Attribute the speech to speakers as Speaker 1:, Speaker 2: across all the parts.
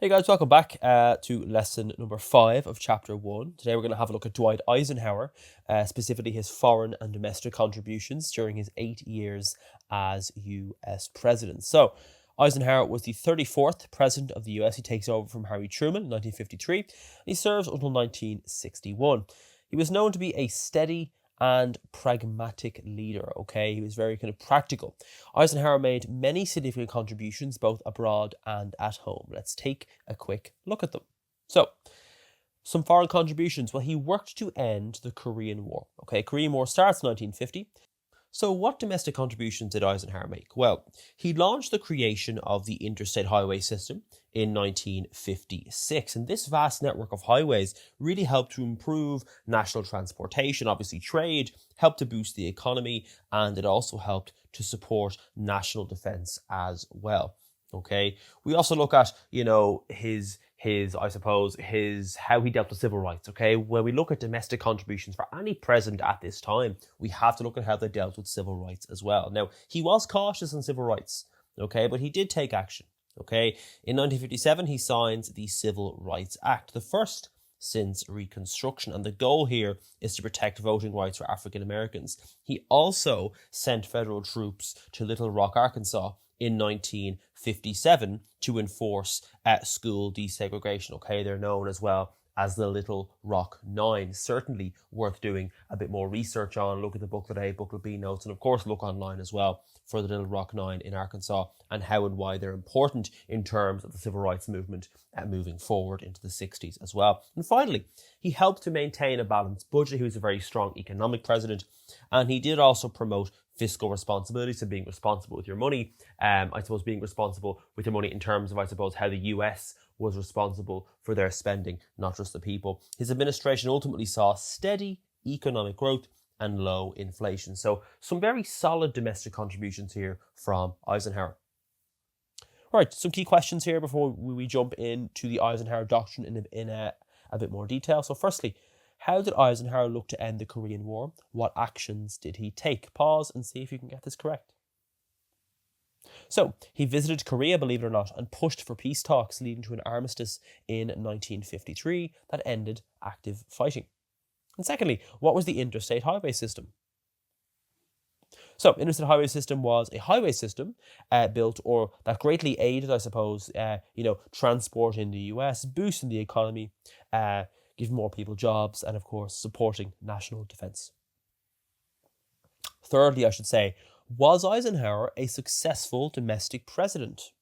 Speaker 1: Hey guys, welcome back to lesson number 5 of chapter 1. Today we're going to have a look at Dwight Eisenhower, specifically his foreign and domestic contributions during his 8 years as US president. So, Eisenhower was the 34th president of the US. He takes over from Harry Truman in 1953, and he serves until 1961. He was known to be a steady and pragmatic leader, okay? He was very kind of practical. Eisenhower made many significant contributions both abroad and at home. Let's take a quick look at them. So, some foreign contributions. Well, he worked to end the Korean War. Okay, Korean War starts in 1950. So, what domestic contributions did Eisenhower make? Well, he launched the creation of the interstate highway system in 1956. And this vast network of highways really helped to improve national transportation, obviously trade, helped to boost the economy, and it also helped to support national defense as well. Okay, we also look at, his how he dealt with civil rights. Okay, when we look at domestic contributions for any president at this time, we have to look at how they dealt with civil rights as well. Now, he was cautious on civil rights, okay, but he did take action. Okay, in 1957 he signs the Civil Rights Act, the first since Reconstruction, and the goal here is to protect voting rights for African Americans. He also sent federal troops to Little Rock, Arkansas in 1957 to enforce school desegregation. Okay, they're known as well as the Little Rock Nine. Certainly worth doing a bit more research on. Look at the booklet A, booklet B notes, and of course look online as well for the Little Rock Nine in Arkansas and how and why they're important in terms of the civil rights movement moving forward into the 60s as well. And finally, he helped to maintain a balanced budget. He was a very strong economic president, and he did also promote fiscal responsibility, so being responsible with your money. Being responsible with your money in terms of, how the US was responsible for their spending, not just the people. His administration ultimately saw steady economic growth and low inflation. So some very solid domestic contributions here from Eisenhower. All right, some key questions here before we jump into the Eisenhower Doctrine in a bit more detail. So firstly, how did Eisenhower look to end the Korean War? What actions did he take? Pause and see if you can get this correct. So, he visited Korea, believe it or not, and pushed for peace talks, leading to an armistice in 1953 that ended active fighting. And secondly, what was the interstate highway system? So, interstate highway system was a highway system built or that greatly aided, transport in the US, boosting the economy, giving more people jobs, and of course, supporting national defense. Thirdly, I should say, was Eisenhower a successful domestic president?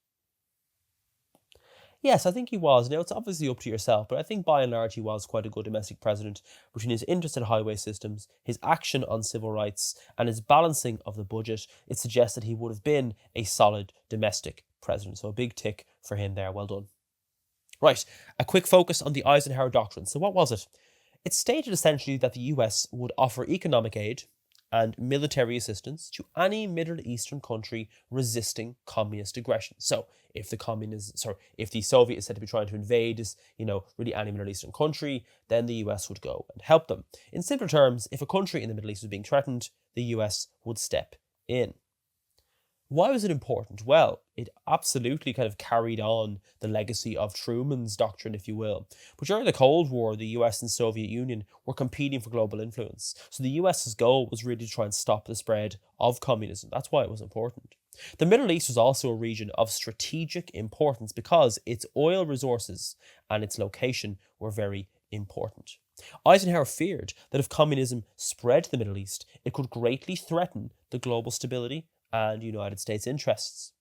Speaker 1: Yes, I think he was. Now, it's obviously up to yourself, but I think by and large he was quite a good domestic president. Between his interest in highway systems, his action on civil rights, and his balancing of the budget, it suggests that he would have been a solid domestic president. So a big tick for him there. Well done. Right, a quick focus on the Eisenhower Doctrine. So what was it? It stated essentially that the US would offer economic aid and military assistance to any Middle Eastern country resisting communist aggression. So, if the Soviet is said to be trying to invade, really any Middle Eastern country, then the US would go and help them. In simpler terms, if a country in the Middle East was being threatened, the US would step in. Why was it important? Well, it absolutely kind of carried on the legacy of Truman's doctrine, if you will. But during the Cold War, the US and Soviet Union were competing for global influence. So the US's goal was really to try and stop the spread of communism. That's why it was important. The Middle East was also a region of strategic importance because its oil resources and its location were very important. Eisenhower feared that if communism spread to the Middle East, it could greatly threaten the global stability and United States interests.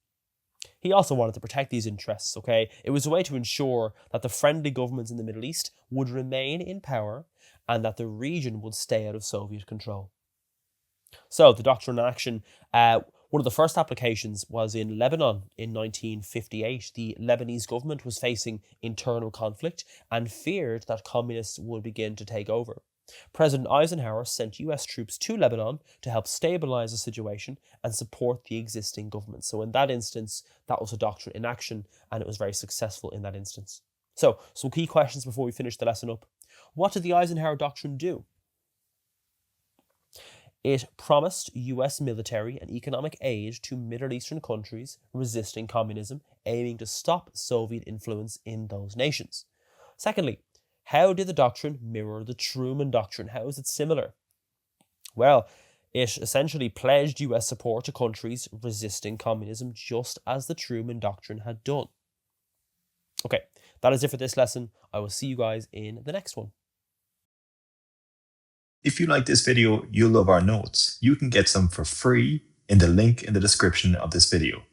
Speaker 1: He also wanted to protect these interests, okay? It was a way to ensure that the friendly governments in the Middle East would remain in power and that the region would stay out of Soviet control. So, the doctrine in action, one of the first applications was in Lebanon in 1958. The Lebanese government was facing internal conflict and feared that communists would begin to take over. President Eisenhower sent US troops to Lebanon to help stabilize the situation and support the existing government. So in that instance, that was a doctrine in action, and it was very successful in that instance. So, some key questions before we finish the lesson up. What did the Eisenhower Doctrine do? It promised US military and economic aid to Middle Eastern countries resisting communism, aiming to stop Soviet influence in those nations. Secondly, how did the doctrine mirror the Truman Doctrine? How is it similar? Well, it essentially pledged US support to countries resisting communism, just as the Truman Doctrine had done. Okay, that is it for this lesson. I will see you guys in the next one.
Speaker 2: If you like this video, you'll love our notes. You can get some for free in the link in the description of this video.